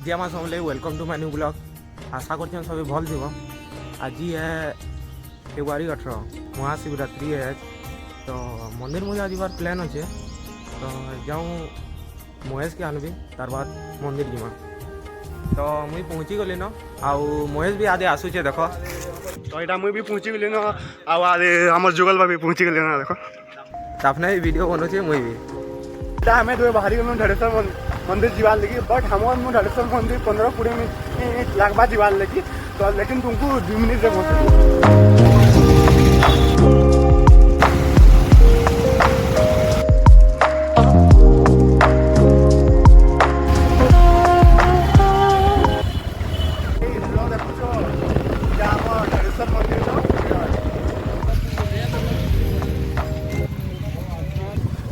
जय माँ Samalei welcome to my new blog. आशा कर सब भल थी। आज है फेब्रुआरी 18 महाशिवरात्रि है। तो मंदिर मुझे आज बार प्लान अच्छे तो जाऊँ महेश के आनबी तार बाद मंदिर जीमा। तो मुई पहुँची गली न आउ महेश भी आदे आसूचे देख। तो यहाँ मुझे भी पहुँची गली न आदे आम जुगल बा भी पहुँची गली ना देख। तापने भी वीडियो बनौचे मुई भी आम दुए बाहरी गलु ढाड़ेश्वर मंदिर जीवार लगी बट हम ढाड़ेश्वर मंदिर 15-20 मिनट लगवा जीवार लगी। तो लेकिन तुमको 2 मिनट से पहुँच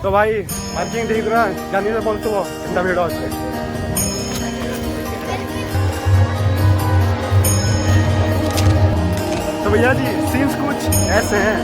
तो भाई पार्किंग ठीक रहा है जानी से बोल सुबह इतना भीड़ अच्छे। तो भैया जी सीन्स कुछ ऐसे हैं।